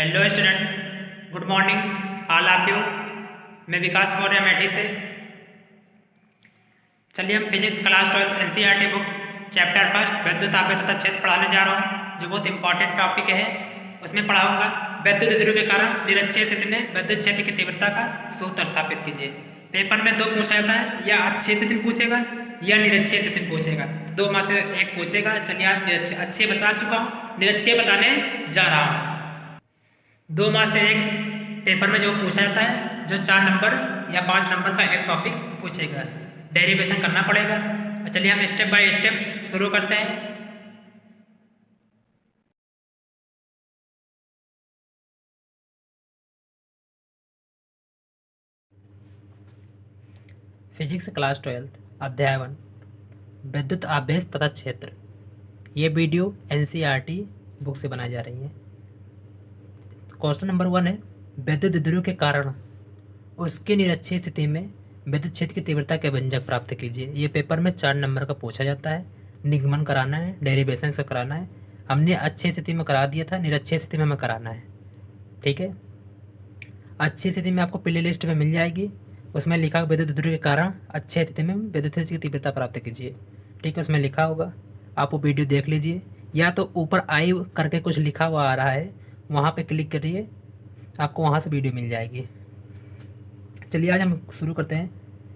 Hello student, good morning. How are you. मैं विकास मौर्य अमेठी से। चलिए हम physics class 12 NCERT book chapter first विद्युत आवेश तथा क्षेत्र पढ़ाने जा रहा हूँ, जो बहुत इंपॉर्टेंट टॉपिक है। उसमें पढ़ाऊंगा विद्युत ध्रुव के कारण निरक्षीय स्थिति में विद्युत क्षेत्र की तीव्रता का सूत्र स्थापित कीजिए। पेपर में दो पूछा जाता है, या अच्छी स्थिति में पूछेगा या निरक्षीय स्थिति में पूछेगा। दो में से एक पूछेगा। चलिए आज अच्छे बता चुका हूँ, निरक्षीय बताने जा रहा हूँ। दो माह से एक पेपर में जो पूछा जाता है, जो 4 नंबर या 5 नंबर का एक टॉपिक पूछेगा, डेरिवेशन करना पड़ेगा। चलिए हम स्टेप बाय स्टेप शुरू करते हैं। फिजिक्स क्लास 12 अध्याय 1 विद्युत आवेश तथा क्षेत्र। ये वीडियो एनसीईआरटी बुक से बनाई जा रही है। क्वेश्चन नंबर 1 है, विद्युत ध्रुव के कारण उसकी निरक्षीय स्थिति में विद्युत क्षेत्र की तीव्रता के व्यंजक प्राप्त कीजिए। ये पेपर में 4 नंबर का पूछा जाता है। निगमन कराना है, डेरिवेशन से कराना है। हमने अच्छी स्थिति में करा दिया था, निरक्षीय स्थिति में हमें कराना है। ठीक है, अच्छी स्थिति में आपको प्ले लिस्ट में मिल जाएगी। उसमें लिखा होगा विद्युत ध्रुव के कारण अच्छी स्थिति में विद्युत क्षेत्र की तीव्रता प्राप्त कीजिए। ठीक है, उसमें लिखा होगा, आप वो वीडियो देख लीजिए। या तो ऊपर आई करके कुछ लिखा हुआ आ रहा है, वहाँ पे क्लिक करिए, आपको वहाँ से वीडियो मिल जाएगी। चलिए आज हम शुरू करते हैं।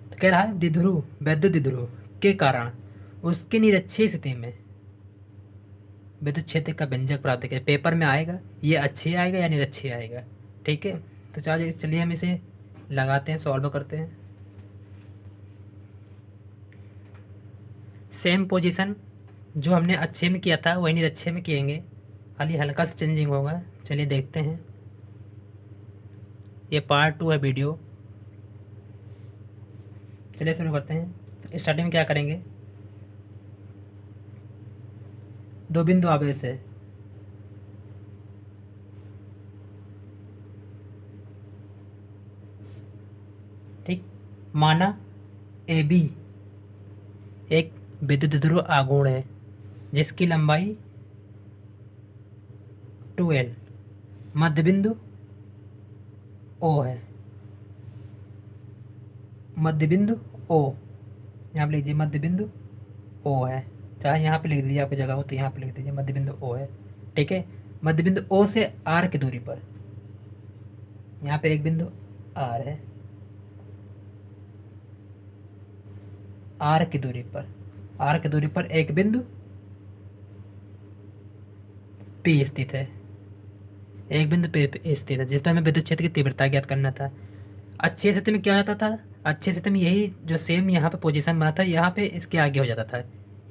तो कह रहा है द्विध्रुव विद्युत द्विध्रुव के कारण उसकी निरक्षीय स्थिति में विद्युत क्षेत्र का व्यंजक प्राप्त किया। पेपर में आएगा, ये अच्छी आएगा या निरक्षीय आएगा। ठीक है, तो चलिए हम इसे लगाते हैं, सॉल्व करते हैं। सेम पोजीशन जो हमने अच्छे में किया था वही निरक्षीय में किएंगे, खाली हल्का सा चेंजिंग होगा। चलिए देखते हैं। ये पार्ट 2 है वीडियो। चलिए शुरू करते हैं। स्टार्टिंग में क्या करेंगे, दो बिंदु आवेश है। ठीक, माना ए बी एक विद्युत ध्रुव आघूर्ण है जिसकी लंबाई 2L, मध्य बिंदु O है। मध्य बिंदु O, यहाँ पे लिख दीजिए मध्य बिंदु O है। चाहे यहाँ पे लिख दीजिए, आपकी जगह हो तो यहाँ पे लिख दीजिए मध्य बिंदु O है। ठीक है, मध्य बिंदु O से R की दूरी पर, यहाँ पे एक बिंदु R है, R की दूरी पर, R की दूरी पर एक बिंदु P स्थित है। एक बिंदु P स्थित है जिस पर हमें विद्युत क्षेत्र की तीव्रता ज्ञात करना था। अच्छी स्थिति में क्या होता था, अच्छी स्थिति में यही जो सेम यहाँ पे पोजीशन बना था, यहाँ पे इसके आगे हो जाता था,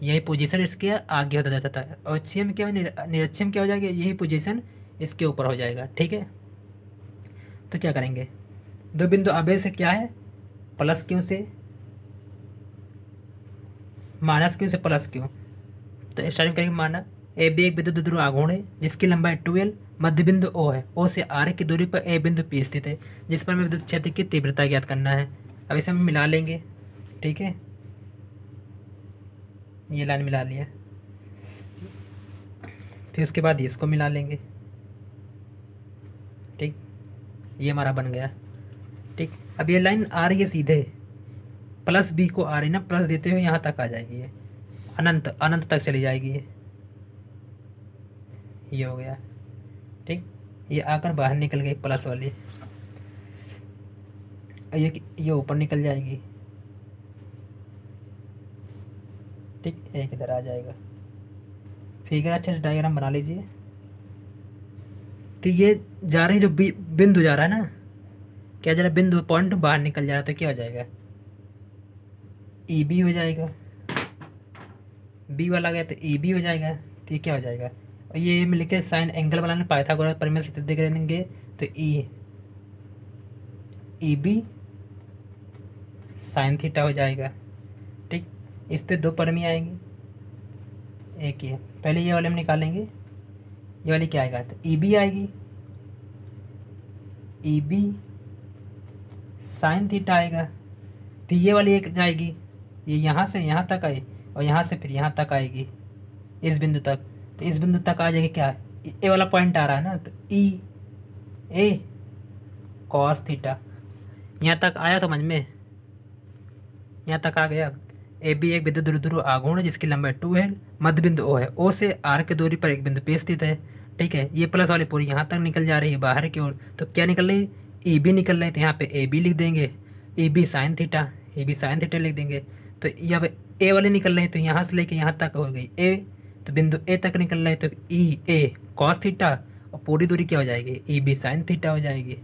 यही पोजीशन इसके आगे होता जाता था। और अच्छी में क्या, निरक्षीय में क्या हो जाएगा, यही पोजीशन इसके ऊपर हो जाएगा। ठीक है, तो क्या करेंगे, दो बिंदु आवेश से क्या है, प्लस क्यों से माइनस क्यों से प्लस क्यों। तो स्टार्टिंग करेंगे, माना ए बी एक विद्युत ध्रुव आघूर्ण है जिसकी लंबाई 2L, मध्य बिंदु O है। O से R की दूरी पर ए बिंदु P स्थित है जिस पर हमें विद्युत क्षेत्र की तीव्रता ज्ञात करना है। अब इसे हम मिला लेंगे। ठीक है, ये लाइन मिला लिया, फिर उसके बाद इसको मिला लेंगे। ठीक, ये हमारा बन गया। ठीक, अब ये लाइन आ रही है सीधे, प्लस बी को आ रही ना, प्लस देते हुए यहाँ तक आ जाएगी, ये अनंत अनंत तक चली जाएगी। ये हो गया। ठीक, ये आकर बाहर निकल गई प्लस वाली, ये ऊपर निकल जाएगी। ठीक, एक इधर आ जाएगा। फिगर अच्छे से डायग्राम बना लीजिए। तो ये जा रही जो बिंदु जा रहा है ना, क्या जा रहा है, बिंदु पॉइंट बाहर निकल जा रहा है, तो क्या हो जाएगा, ई बी हो जाएगा। बी वाला गया तो ई बी हो जाएगा। तो ये क्या हो जाएगा, और ये में लिखे साइन एंगल बनाने पाइथागोरस प्रमेय से सिद्ध करेंगे, तो ई बी साइन थीटा हो जाएगा। ठीक, इस पे दो परमी आएंगी, एक ही है। पहले ये वाले हम निकालेंगे, ये वाली क्या आएगा, तो ई बी आएगी, ई बी साइन थीटा आएगा। फिर ये वाली एक जाएगी, ये यहाँ से यहाँ तक आई, और यहाँ से फिर यहाँ तक आएगी, इस बिंदु तक। तो इस बिंदु तक आ जाएगी क्या, ए वाला पॉइंट आ रहा है ना, तो ई ए कॉस थीटा। यहाँ तक आया समझ में? यहाँ तक आ गया। ए बी एक बिंदु ध्रुव आघूर्ण है जिसकी लंबाई 2 है, मध्य बिंदु ओ है, ओ से आर की दूरी पर एक बिंदु P स्थित है। ठीक है, ये प्लस वाली पूरी यहाँ तक निकल जा रही है बाहर की ओर, तो क्या निकल रही है? ई बी निकल रही है, तो यहाँ पे ए बी लिख देंगे, A B sine theta, A B sine theta लिख देंगे। तो यहाँ पे ए वाली निकल रही है, तो यहाँ से लेके यहाँ तक हो गई ए, तो बिंदु ए तक निकल रहा है, तो ई ए कॉस थीटा, और पूरी दूरी क्या हो जाएगी? ई बी साइन थीटा हो जाएगी।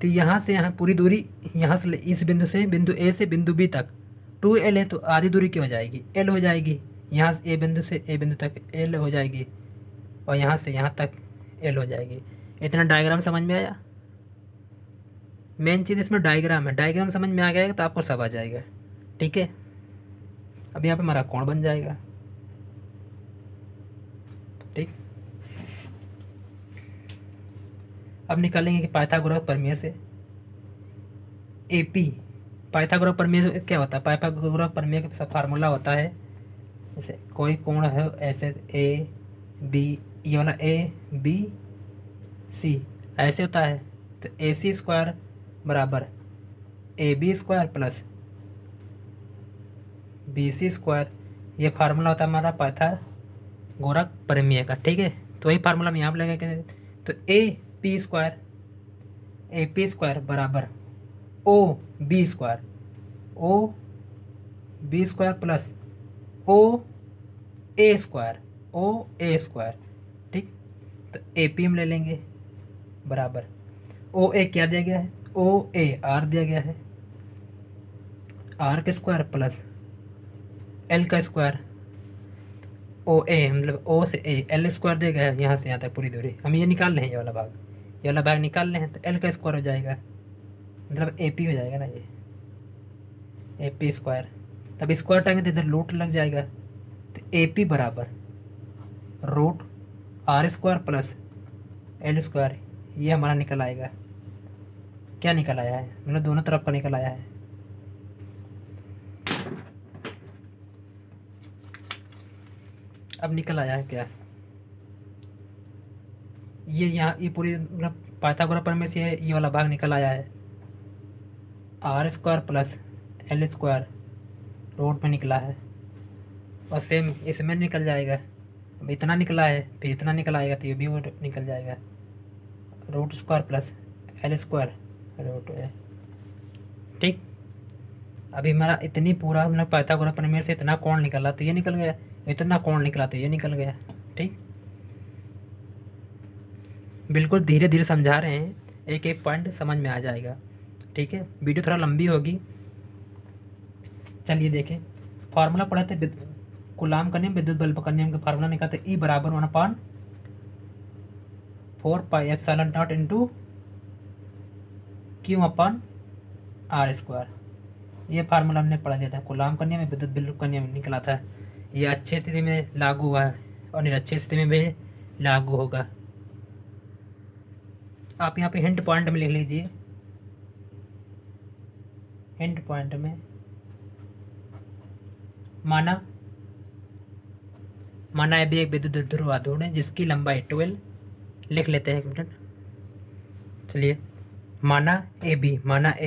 तो यहाँ से यहाँ पूरी दूरी, यहाँ से इस बिंदु से बिंदु ए से बिंदु बी तक 2L है, तो आधी दूरी क्या हो जाएगी? L हो जाएगी। यहाँ से ए बिंदु तक L हो जाएगी, और यहाँ से यहाँ तक L हो जाएगी। इतना डायग्राम समझ में आया? मेन चीज़ इसमें डायग्राम है, डायग्राम समझ में आ गया तो आपको सब आ जाएगा। ठीक है, अब यहाँ पे हमारा कोण बन जाएगा। ठीक, अब निकालेंगे कि पाइथागोरस प्रमेय से AP, पाइथागोरस प्रमेय क्या होता है? पाइथागोरस प्रमेय का फार्मूला होता है, जैसे कोई कोण है ऐसे ए बी, ये वाला ए बी सी ऐसे होता है, तो ए सी स्क्वायर बराबर A B square plus B C square, ये फार्मूला होता है हमारा पाइथागोरस प्रमेय का। ठीक है, तो वही फार्मूला हम यहाँ पर लगा, तो ए पी स्क्वायर बराबर O B square plus O A square. ठीक, तो ए पी हम ले लेंगे बराबर ओ ए क्या दिया गया है? ओ ए आर दिया गया है, आर का स्क्वायर प्लस एल का स्क्वायर, ओ ए मतलब ओ से ए, एल स्क्वायर दिया गया है, यहाँ से यहाँ तक पूरी दूरी हम ये निकाल रहे हैं, ये वाला भाग निकाल रहे हैं, तो एल का स्क्वायर हो जाएगा, मतलब ए पी हो जाएगा ना, ये ए पी स्क्वायर। तब स्क्वायर टाइम तो इधर रूट लग जाएगा, तो ए पी बराबर root R square plus L square, ये हमारा निकल आएगा। क्या निकल आया है? मतलब दोनों तरफ का निकल आया है। अब निकल आया है क्या? ये यहाँ ये पूरी मतलब पाइथागोरस प्रमेय से ये वाला भाग निकल आया है, R square plus L square root में निकला है, और सेम इसमें निकल जाएगा। अब इतना निकला है, फिर इतना निकल आएगा, तो ये भी वो निकल जाएगा, root square plus L square root है। ठीक, अभी हमारा इतनी पूरा मतलब पाइथागोरस प्रमेय से इतना कोण निकला तो ये निकल गया, इतना कोण निकला तो ये निकल गया। ठीक, बिल्कुल धीरे धीरे समझा रहे हैं, एक एक पॉइंट समझ में आ जाएगा। ठीक है, वीडियो थोड़ा लंबी होगी। चलिए देखें, फार्मूला पढ़े थे कूलाम का नियम, विद्युत बल्ब का नियम का फार्मूला निकालते E बराबर 1/4 pi epsilon not into Q upon R square. ये फार्मूला हमने पढ़ा दिया था, कूलाम का नियम, विद्युत बल्ब का नियम निकला था। ये अच्छी स्थिति में लागू हुआ है और निरक्षी स्थिति में भी लागू होगा। आप यहाँ पे हिंट पॉइंट में लिख लीजिए, हिंट पॉइंट में माना ए बी एक विद्युत ध्रुव आघूर्ण है जिसकी लंबाई 12, लिख लेते हैं एक मिनट। चलिए, माना ए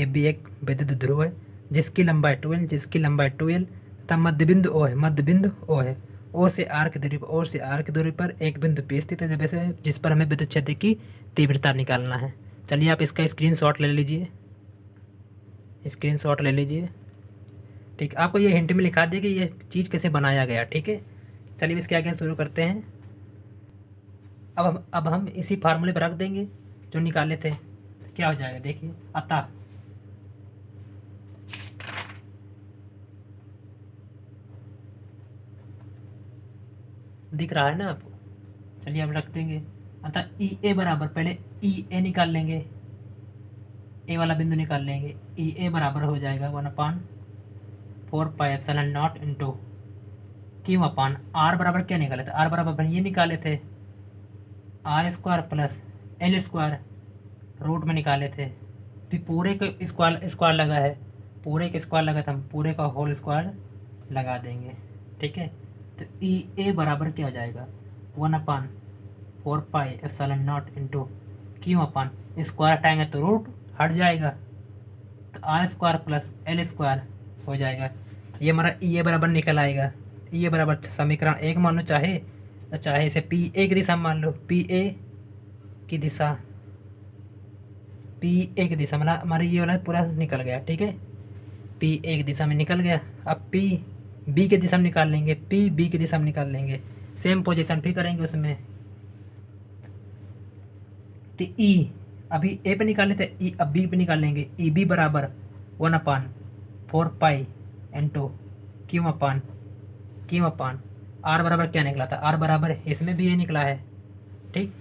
बी एक विद्युत ध्रुव है जिसकी लंबाई 12 तथा मध्य बिंदु ओ है, ओ से आर की दूरी पर एक बिंदु P स्थित है, जैसे जिस पर हमें विद्युत क्षेत्र की तीव्रता निकालना है। चलिए आप इसका स्क्रीनशॉट ले लीजिए, ठीक, आपको ये हिंट में लिखा दिया कि ये चीज़ कैसे बनाया गया। ठीक है, चलिए इसके आगे शुरू करते हैं। अब हम इसी फार्मूले पर रख देंगे जो निकाले थे, तो क्या हो जाएगा देखिए, अतः दिख रहा है ना आपको? चलिए अब रख देंगे, अतः ई ए बराबर, पहले ई ए निकाल लेंगे, ए वाला बिंदु निकाल लेंगे, ई ए बराबर हो जाएगा 1/4 pi epsilon not into Q upon R बराबर क्या निकाले थे? आर बराबर ये निकाले थे, R square plus L square root में निकाले थे, फिर पूरे के स्क्वायर लगा है, पूरे के स्क्वायर लगा था, हम पूरे का होल स्क्वायर लगा देंगे। ठीक है, तो ई ए बराबर क्या हो जाएगा? 1/4 पाई एप्सिलॉन नॉट इंटू क्यों अपान स्क्वायर हटाएंगे तो रूट हट जाएगा, तो R square plus L square हो जाएगा। ये हमारा ई ए बराबर निकल आएगा। ई ए बराबर समीकरण एक मान लो, चाहे तो चाहे इसे पी ए की दिशा मान लो, पी ए की दिशा, पी ए की दिशा मतलब हमारा ये वाला पूरा निकल गया, ठीक है। पी ए की दिशा में निकल गया। अब पी बी की दिशा में निकाल लेंगे, पी बी की दिशा में निकाल लेंगे, सेम पोजीशन फिर करेंगे उसमें। तो ई अभी ए पे निकाल लेते, ई अब बी पे निकाल लेंगे। ई बी बराबर 1/4 pi into Q upon R बराबर क्या निकला था, आर बराबर इसमें भी ये निकला है, ठीक।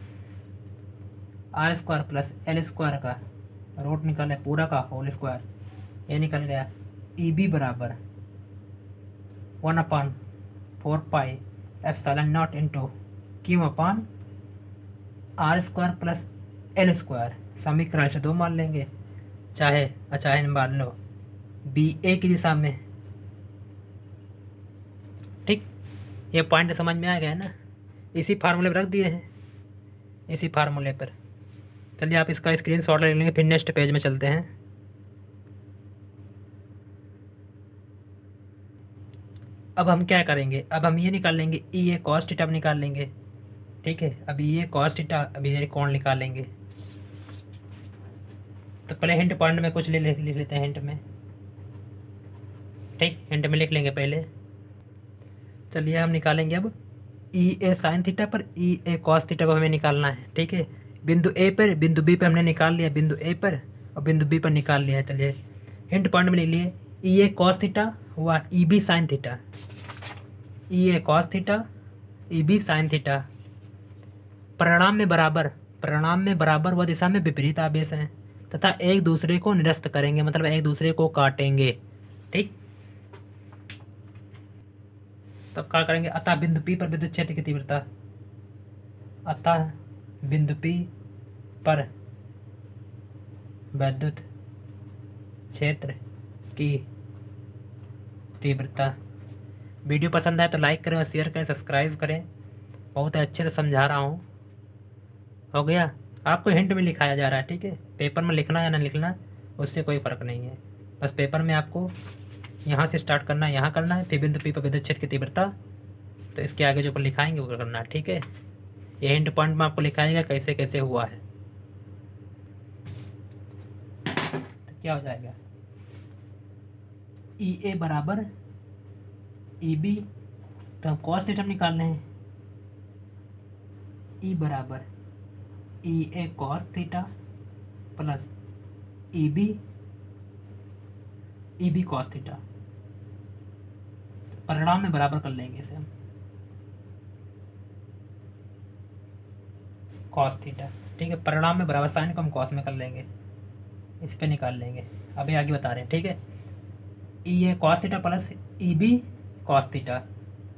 R square plus L square का रूट निकला है पूरा का होल स्क्वायर, ये निकल गया। ई बी बराबर 1/4 pi epsilon not into Q upon R square plus L square. समीकरण से 2 मान लेंगे, चाहे मान लो बी ए की दिशा में, ठीक। ये पॉइंट समझ में आ गया ना, इसी फार्मूले पर रख दिए हैं, इसी फार्मूले पर। चलिए आप इसका स्क्रीनशॉट ले लेंगे, फिर नेक्स्ट पेज में चलते हैं। अब हम क्या करेंगे, अब हम ये निकाल लेंगे ई ए कॉस थीटा निकाल लेंगे, ठीक है। अभी ये कॉस थीटा अभी ये कौन निकाल लेंगे, तो पहले हिंट पॉइंट में कुछ लिख लेते हैं, हिंट में, ठीक। हिंट में लिख लेंगे पहले। चलिए हम निकालेंगे अब ई ए साइन थीटा पर ई ए कॉस थीटा पर हमें निकालना है, ठीक है। बिंदु ए पर बिंदु बी पर हमने निकाल लिया, बिंदु ए पर और बिंदु बी पर निकाल लिया है। चलिए हिंट पॉइंट में लिख लिए, ई ए कॉस थीटा हुआ E B sine theta, E A cos theta E B sine theta. परिणाम में बराबर व दिशा में विपरीत आवेश हैं तथा एक दूसरे को निरस्त करेंगे, मतलब एक दूसरे को काटेंगे, ठीक। तब क्या करेंगे, अतः बिंदु पी पर विद्युत क्षेत्र की तीव्रता, अतः बिंदु पी पर विद्युत क्षेत्र की तीव्रता। वीडियो पसंद आए तो लाइक करें और शेयर करें, सब्सक्राइब करें, बहुत अच्छे से समझा रहा हूँ। हो गया, आपको हिंट में लिखाया जा रहा है, ठीक है। पेपर में लिखना या ना लिखना उससे कोई फ़र्क नहीं है, बस पेपर में आपको यहाँ से स्टार्ट करना है, यहाँ करना है, फिर बिंदु पी पर विद्युत क्षेत्र की तीव्रता, तो इसके आगे जो ऊपर लिखाएंगे वो करना है, ठीक है। ये हिंट पॉइंट में आपको लिखाएगा कैसे कैसे हुआ है। तो क्या हो जाएगा, ई ए बराबर ई बी, तो हम कॉस थीटा निकालने हैं, ई बराबर E A cos theta plus E B cos theta. परिणाम में बराबर कर लेंगे इसे हम, कॉस थीटा, ठीक है। परिणाम में बराबर, साइन को हम कॉस में कर लेंगे, इस पे निकाल लेंगे, अभी आगे बता रहे हैं, ठीक है। E A cos theta plus E B cos theta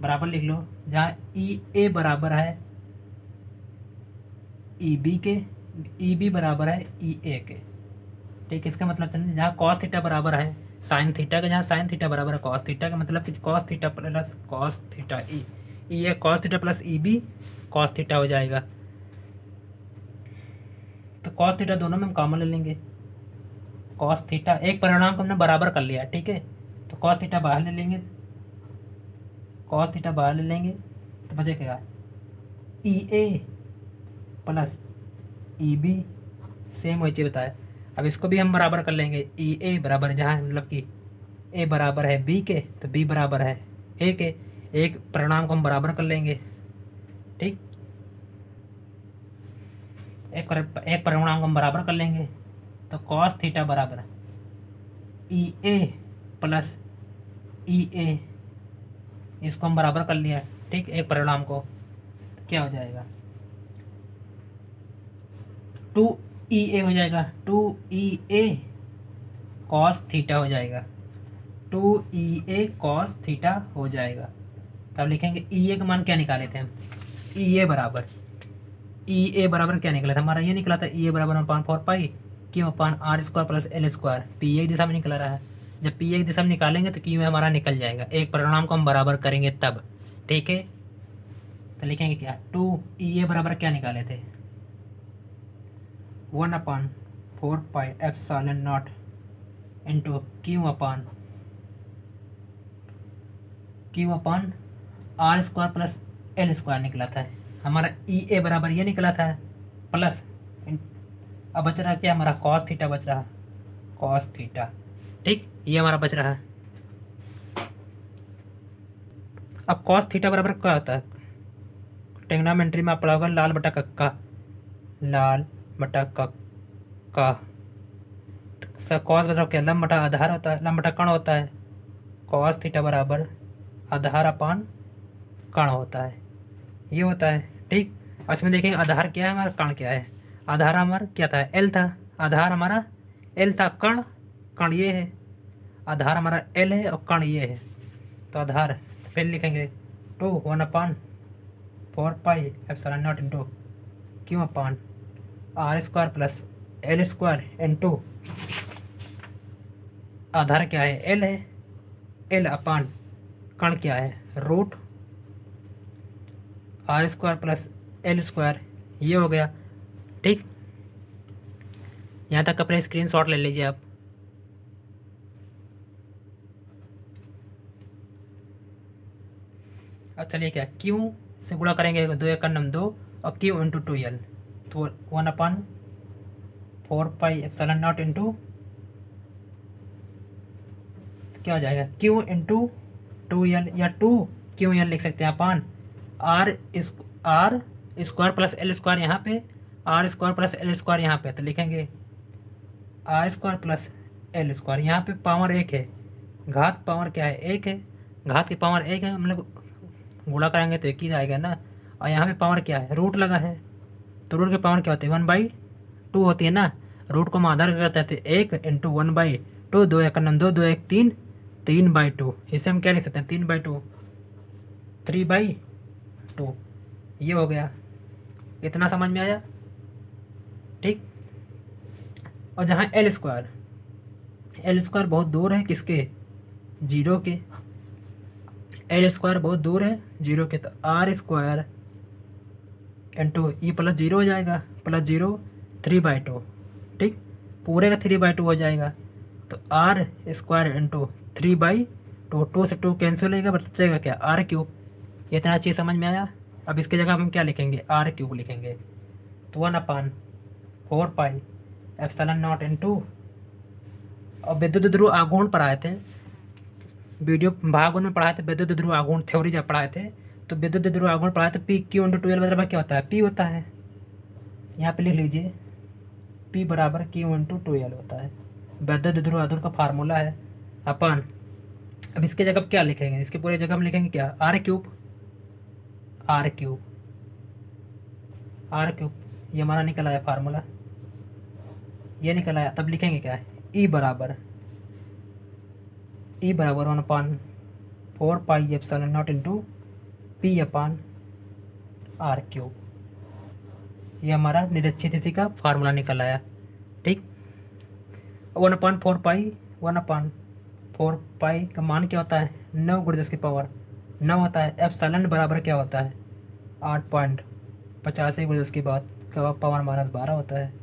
बराबर लिख लो, जहाँ ई ए बराबर है ई बी के, ई बी बराबर है ई ए के, ठीक। इसका मतलब समझे, जहाँ कॉस थीटा बराबर है साइन थीटा का, जहाँ साइन थीटा बराबर है कॉस थीटा का, मतलब कि cos theta plus cos theta E A cos theta plus E B cos theta हो जाएगा। तो कॉस थीटा दोनों में हम कॉमन ले लेंगे, कॉस थीटा एक परिणाम को हमने बराबर कर लिया, ठीक है। तो कॉस थीटा बाहर ले लेंगे, कॉस थीटा बाहर ले लेंगे, तो बचेगा ई ए प्लस ई बी, सेम वही चीज़ बताया। अब इसको भी हम बराबर कर लेंगे, ई ए बराबर, जहाँ मतलब कि ए बराबर है बी के तो बी बराबर है ए के, एक परिणाम को हम बराबर कर लेंगे, ठीक। एक परिणाम को हम बराबर कर लेंगे, तो कॉस थीटा बराबर ई ए प्लस ई ए, इसको हम बराबर कर लिया, ठीक, एक परिणाम को, तो क्या हो जाएगा 2E हो जाएगा, 2E कॉस थीटा हो जाएगा, 2E कॉस थीटा हो जाएगा। तब लिखेंगे E का मान क्या निकाले थे हम, E बराबर क्या निकला था हमारा, ये निकला था E बराबर 1/4 pi Q upon R square plus L square. P A दिशा में निकला रहा है, जब पी ए दिशा में निकालेंगे तो क्यू हमारा निकल जाएगा, एक परिणाम को हम बराबर करेंगे तब, ठीक है। तो लिखेंगे क्या, 2E बराबर क्या निकाले थे 1/4πε0 into Q/r square plus L square निकला था हमारा। ई ए बराबर ये निकला था प्लस अब बच रहा क्या हमारा कॉस थीटा बच रहा, कॉस थीटा। ठीक, ये हमारा बच रहा है। अब कॉस थीटा बराबर क्या होता है, ट्रिग्नोमेट्री में आप पढ़ा होगा लाल बटा कक्का, लाल बटा कक्का। कॉस बराबर क्या, लंब बटा आधार होता है, लंब बटा कण होता है। कॉस थीटा बराबर आधार अपान कण होता है, ये होता है। ठीक, और इसमें देखेंगे आधार क्या है हमारा, कण क्या है। आधार हमारा क्या था, एल था, आधार हमारा एल था, कण कण ये है, आधार हमारा एल है और कण ये है। तो आधार फिर लिखेंगे 1/4πε0 into Q/r square plus L square into आधार क्या है, एल है, एल अपान कण क्या है, root r square plus L square, ये हो गया। ठीक, यहाँ तक अपने स्क्रीनशॉट ले लीजिए आप। अब चलिए क्या, क्यू से गुणा करेंगे 2 × 2 और Q इंटू 2L, तो 1/4πε0 इंटू क्या हो जाएगा, Q इंटू 2L या 2QL लिख सकते हैं upon R square plus L square यहाँ पे, R square plus L square यहाँ पे, तो लिखेंगे R square plus L square. यहाँ पे पावर 1 है, घात पावर क्या है, 1 है, घात की पावर 1 है, मतलब गुणा करेंगे तो 1 ही आएगा ना। और यहाँ पे पावर क्या है, रूट लगा है, तो रूट की पावर क्या होती है, 1/2 होती है ना। रूट को हम आधार करते हैं 1 इंटू 1/2, 2 × 2 2 × 3 3/2, इसे हम क्या लिख सकते हैं, 3/2 3/2, ये हो गया। इतना समझ में आया। ठीक, और जहाँ एल स्क्वायर बहुत दूर है किसके, जीरो के, एल स्क्वायर बहुत दूर है जीरो के, तो R square into E plus zero हो जाएगा, प्लस जीरो 3/2। ठीक, पूरे का 3/2 हो जाएगा, तो आर स्क्वायर इंटू 3/2, 2 से 2 कैंसिल होगा, बचेगा क्या, r³। इतना चीज़ समझ में आया। अब इसकी जगह हम क्या लिखेंगे, r³ लिखेंगे, तो 1/4πε0 इंटू, और विद्युत ध्रुव आघूर्ण पढ़ाए थे, वीडियो भाग में पढ़ाए थे विद्युत ध्रुव आघूर्ण थ्योरी जब पढ़ाए थे, तो विद्युत ध्रुव आघूर्ण पढ़ाए थे PQ इंटू 2L बराबर क्या होता है, P होता है। यहाँ पे लिख लीजिए P बराबर Q इंटू 2L होता है, विद्युत ध्रुव आघूर्ण का फार्मूला है अपन। अब इसके जगह क्या लिखेंगे, इसके पूरे जगह हम लिखेंगे क्या, r³, ये हमारा निकल आया फार्मूला, ये निकल आया। तब लिखेंगे क्या है, E बराबर 1/4πε0 इंटू P/r³, ये हमारा निरक्षित स्थिति का फार्मूला निकल आया। ठीक, 1/4π का मान क्या होता है, 9 × 10 की पावर 9 होता है। एप्सिलॉन बराबर क्या होता है, 8.85 × 10 की बात का पावर -12 होता है।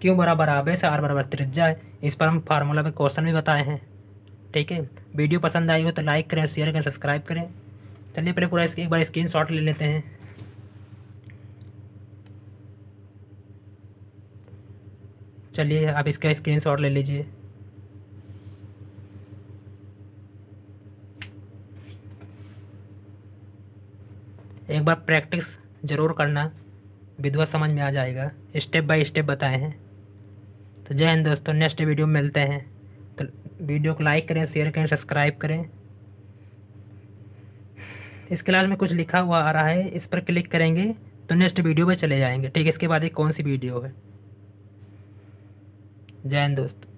क्यों बराबर आवेश, आर बराबर त्रिज्या है। इस पर हम फार्मूला में क्वेश्चन भी बताए हैं। ठीक है, वीडियो पसंद आई हो तो लाइक करें, शेयर करें, सब्सक्राइब करें। चलिए पहले पूरा एक बार स्क्रीनशॉट ले लेते हैं। चलिए आप इसका स्क्रीनशॉट ले लीजिए। एक बार प्रैक्टिस ज़रूर करना, विधवा समझ में आ जाएगा, स्टेप बाय स्टेप बताए हैं। तो जय हिंद दोस्तों, नेक्स्ट वीडियो में मिलते हैं। तो वीडियो को लाइक करें, शेयर करें, सब्सक्राइब करें। इस क्लास में कुछ लिखा हुआ आ रहा है, इस पर क्लिक करेंगे तो नेक्स्ट वीडियो में चले जाएंगे। ठीक, इसके बाद एक कौन सी वीडियो है। जय हिंद दोस्तों।